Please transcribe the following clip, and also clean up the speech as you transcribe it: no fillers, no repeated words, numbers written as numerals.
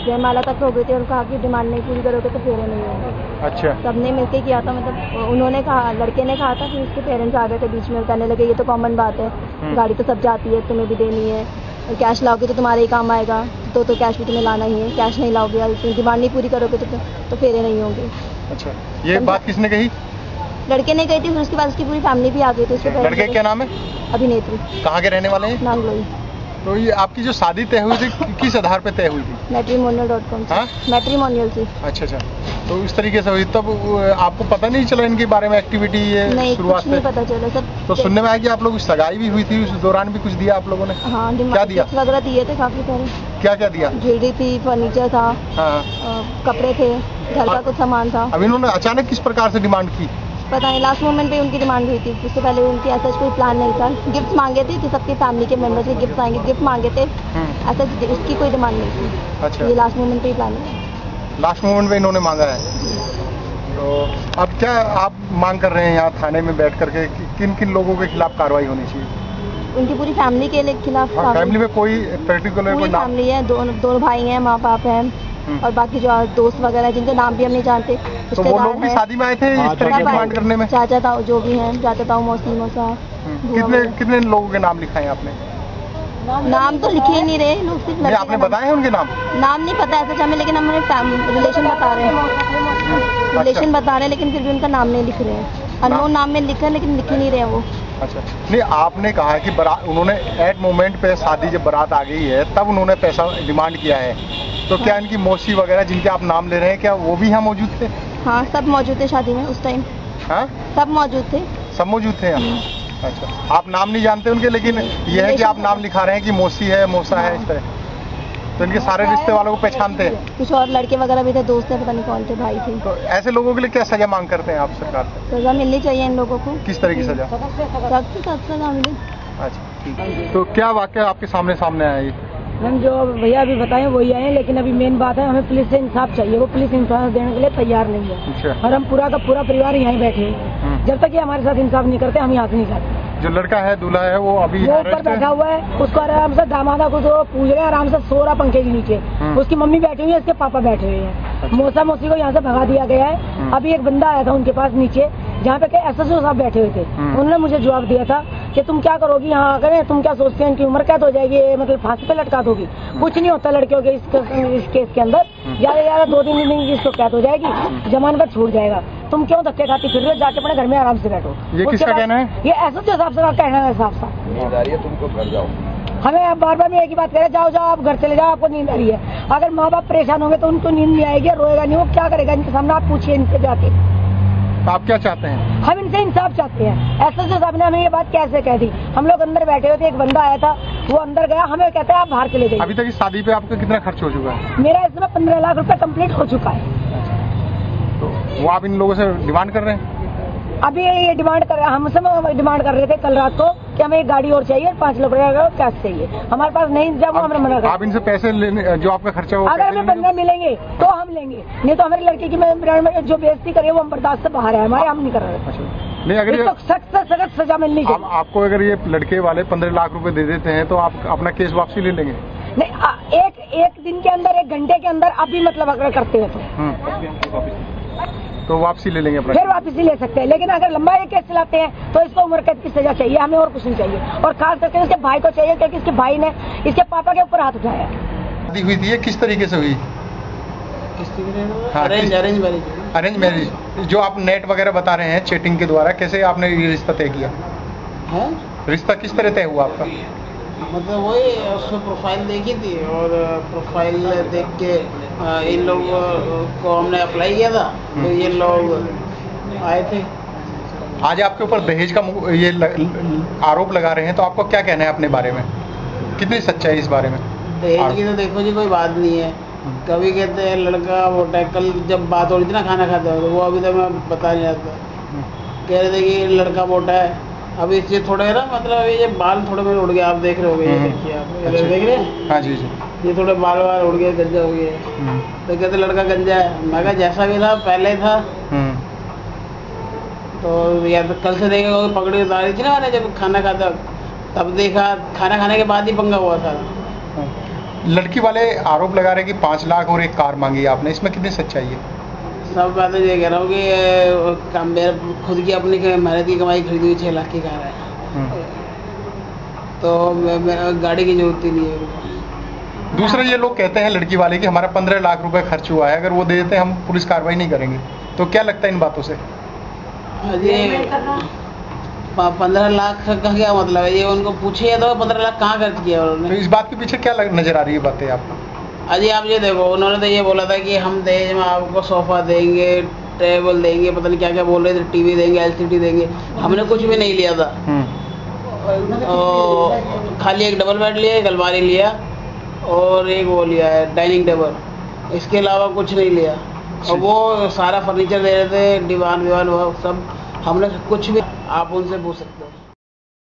जयमाला तक हो गई थी और कहा कि डिमांड नहीं पूरी करोगे तो फेरे नहीं होंगे। अच्छा। सबने मिलके किया था, मतलब उन्होंने कहा, लड़के ने कहा था, फिर उसके पेरेंट्स आ गए थे बीच में, कहने लगे ये तो कॉमन बात है, गाड़ी तो सब जाती है, तुम्हें भी देनी है, और कैश लाओगे तो तुम्हारे ही काम आएगा, तो कैश भी तुम्हें लाना ही है, कैश नहीं लाओगे और डिमांड नहीं पूरी करोगे तो फेरे नहीं होंगे। अच्छा, ये बात किसने कही? लड़के ने कही थी, फिर उसके बाद उसकी पूरी फैमिली भी आ गई थी। उसके लड़के क्या नाम है? अभिनेत्री। कहाँ के रहने वाले हैं? नांगलोई। तो ये आपकी जो शादी तय हुई थी किस आधार पे तय हुई थी? मैट्रिमोनियल.com से। मैट्रिमोनियल से। अच्छा अच्छा, तो इस तरीके से हुई, तब आपको पता नहीं चला इनके बारे में एक्टिविटी ये शुरुआत से? नहीं पता चला सब। तो सुनने में आया कि आप लोग सगाई भी हुई थी, उस दौरान भी कुछ दिया आप लोगों ने? हाँ, क्या दिया? वगैरह दिए थे काफी सारे। क्या क्या दिया? ज्वेलरी थी, फर्नीचर था, कपड़े थे, घर का कुछ सामान था। अब इन्होंने अचानक किस प्रकार से डिमांड की? पता नहीं, लास्ट मोमेंट पे उनकी डिमांड हुई थी, उससे पहले उनकी ऐसा कोई प्लान नहीं था। गिफ्ट मांगे थे कि सबकी फैमिली के मेंबर्स के गिफ्ट आएंगे, गिफ्ट मांगे थे, ऐसा उसकी कोई डिमांड नहीं थी। अच्छा, ये लास्ट मोमेंट पे ही प्लान है। लास्ट मोमेंट पे इन्होंने मांगा है। तो अब क्या आप मांग कर रहे हैं यहाँ थाने में बैठ करके, किन किन लोगों के खिलाफ कार्रवाई होनी चाहिए? उनकी पूरी फैमिली के खिलाफ। फैमिली में कोई पर्टिकुलर कोई नाम? फैमिली है, दोनों भाई हैं, माँ बाप हैं, और बाकी जो दोस्त वगैरह जिनके नाम भी हम नहीं जानते। तो वो लोग भी शादी में आए थे इस तरह की डिमांड करने में? चाचा ताऊ जो भी हैं, चाचा ताऊ, मौसी मौसा। कितने लोगों के नाम लिखाए आपने? नाम तो लिखे ही नहीं रहे लोग, सिर्फ नहीं, आपने बताए हैं उनके नाम? नाम नहीं पता ऐसा हमें, लेकिन हमें रिलेशन बता रहे हैं, रिलेशन बता रहे हैं, लेकिन फिर भी उनका नाम नहीं लिख रहे हैं। अननोन नाम में लिखा है लेकिन लिख ही नहीं रहे वो। अच्छा, नहीं, आपने कहा कि उन्होंने एट मोमेंट पे शादी जब बारात आ गई है तब उन्होंने पैसा डिमांड किया है, तो क्या इनकी मौसी वगैरह जिनके आप नाम ले रहे हैं, क्या वो भी यहाँ मौजूद थे? हाँ, सब मौजूद थे शादी में उस टाइम। हाँ, सब मौजूद थे। सब मौजूद थे यहाँ? अच्छा, आप नाम नहीं जानते उनके, लेकिन ये है कि आप नाम लिखा रहे हैं कि मौसी है, मौसा है, इस तरह। तो इनके सारे रिश्ते वालों को पहचानते हैं? कुछ और लड़के वगैरह भी थे, दोस्त थे, पता नहीं कौन थे, भाई थे। तो ऐसे लोगों के लिए क्या सजा मांग करते हैं आप सरकार से? सजा मिलनी चाहिए इन लोगों को। किस तरह की सजा? सख्त सजा मिले। अच्छा, ठीक है। तो क्या वाकया आपके सामने आया ये? हम जो भैया अभी बताए वही आए हैं, लेकिन अभी मेन बात है हमें पुलिस से इंसाफ चाहिए। वो पुलिस इंसाफ देने के लिए तैयार नहीं है। अच्छा। और हम पूरा का पूरा परिवार यहीं बैठे हैं। जब तक ये हमारे साथ इंसाफ नहीं करते हम यहाँ से नहीं जाते। जो लड़का है, दूल्हा है, वो अभी ऊपर बैठा हुआ है, उसको आराम से दामादा को जो पूछ रहे हैं, आराम से सो रहा पंखे के नीचे। उसकी मम्मी बैठी हुई है, उसके पापा बैठे हुए हैं। मौसा मौसी को यहाँ से भगा दिया गया है। अभी एक बंदा आया था उनके पास नीचे, जहाँ पे SSO साहब बैठे हुए थे। उन्होंने मुझे जवाब दिया था कि तुम क्या करोगी यहाँ आकर, तुम क्या सोचते हैं इनकी उम्र कैद हो जाएगी, मतलब फांसी पे लटका दोगी? कुछ नहीं होता लड़कियों के इस केस के अंदर, ज्यादा 2-3 दिन इसको कैद हो जाएगी, जमानत छूट जाएगा। तुम क्यों धक्के खाती फिर रहे हो? जाके अपने घर में आराम से बैठो। ये किसका कहना है? ये SSO साहब से कहना है। साफ तुमको घर जाओ, हमें आप बार एक ही बात कह रहे, जाओ आप घर चले जाओ, आपको नींद आ रही है। अगर माँ बाप परेशान होंगे तो उनको नींद नहीं आएगी, रोएगा नहीं, वो क्या करेगा? इनके सामने आप पूछिए इनसे जाके। तो आप क्या चाहते हैं? हम इनसे इंसाफ चाहते हैं। SSO साहब ने हमें ये बात कैसे कह दी? हम लोग अंदर बैठे हुए थे, एक बंदा आया था, वो अंदर गया, हमें कहता है आप बाहर चले जाइए। अभी तक इस शादी पे आपका कितना खर्च हो चुका है? मेरा इसमें 15 लाख रुपए कंप्लीट हो चुका है। तो वो आप इन लोगों से डिमांड कर रहे हैं? अभी ये डिमांड कर हमसे डिमांड कर रहे थे कल रात को कि हमें एक गाड़ी और चाहिए और 5 लाख रुपए का कैश चाहिए। हमारे पास नहीं, जब हमने मना कर। आप इनसे पैसे लेने, जो आपका खर्चा हो, अगर हमें बंदे मिलेंगे तो हम लेंगे, नहीं तो हमारी लड़की की जो बेइज्जती करे वो हम बर्दाश्त से बाहर है हमारे, हम नहीं कर रहे। नहीं, अगर सख्त से सख्त सजा मिलनी चाहिए। आपको अगर ये लड़के वाले 15 लाख रुपए दे देते हैं तो आप अपना केस वापसी ले लेंगे? नहीं, एक दिन के अंदर, 1 घंटे के अंदर अभी मतलब अगर करते हैं तो वापसी ले लेंगे अपना, फिर वापसी ले सकते हैं। लेकिन अगर लंबा ये केस चलाते हैं तो इसको उम्र कैद की सजा चाहिए हमें, और कुछ नहीं चाहिए। और खास करके इसके भाई को चाहिए, क्योंकि इसके भाई ने इसके पापा के ऊपर हाथ उठाया। शादी हुई थी, ये किस तरीके से हुई? Arrange marriage. जो आप नेट वगैरह बता रहे हैं चैटिंग के द्वारा, कैसे आपने ये रिश्ता तय किया? रिश्ता किस तरह तय हुआ आपका? मतलब वही उसमें प्रोफाइल देखी थी, और प्रोफाइल देख के इन लोगों को हमने अप्लाई किया था, तो ये लोग आए थे। आज आपके ऊपर दहेज का ये आरोप लगा रहे हैं, तो आपको क्या कहना है अपने बारे में? कितनी सच्चाई इस बारे में? दहेज की तो देखो जी कोई बात नहीं है। कभी कहते हैं लड़का मोटा है, कल जब बात हो रही थी ना खाना खाते हो, तो वो अभी तक मैं बता नहीं आता, कह रहे थे कि लड़का मोटा है। अभी इससे थोड़े है ना, मतलब ये बाल थोड़े मेरे उड़ गए, आप देख रहे हो, ये देखिए आप देख रहे हैं। हाँ जी जी, ये थोड़े बाल उड़ गए, गंजा हो गए। तो कहते लड़का गंजा है। मैं कहा जैसा भी था पहले था। तो या तो कल से देखा पकड़ी उतारी थी ना मैंने, जब खाना खाता तब देखा, खाना खाने के बाद ही पंगा हुआ था। लड़की वाले आरोप लगा रहे हैं कि 5 लाख और एक कार मांगी आपने, इसमें कितनी सच्चाई है? सब बातें ये कह रहा हूँ कि मेरे खुद की अपनी मेहनत की कमाई खरीदी हुई 6 लाख की कार है, तो गाड़ी की जरूरत ही नहीं है। दूसरा ये लोग कहते हैं लड़की वाले कि हमारा 15 लाख रुपए खर्च हुआ है, अगर वो दे देते हम पुलिस कार्रवाई नहीं करेंगे, तो क्या लगता है इन बातों से? ये 15 लाख का क्या मतलब है? ये उनको पूछिए तो 15 लाख कहाँ खर्च किया तो उन्होंने? इस बात के पीछे क्या नजर आ रही है बातें आपको? अजी आप ये देखो, उन्होंने तो ये बोला था कि हम दहेज में आपको सोफा देंगे, टेबल देंगे, पता नहीं क्या क्या बोल रहे थे, टीवी देंगे, एलसीडी देंगे। हमने कुछ भी नहीं लिया था, खाली एक डबल बेड लिया, एक अलमारी लिया और एक वो लिया है डाइनिंग टेबल, इसके अलावा कुछ नहीं लिया। और वो सारा फर्नीचर दे रहे थे, दीवान वो सब, हमने कुछ भी, आप उनसे पूछ सकते हो।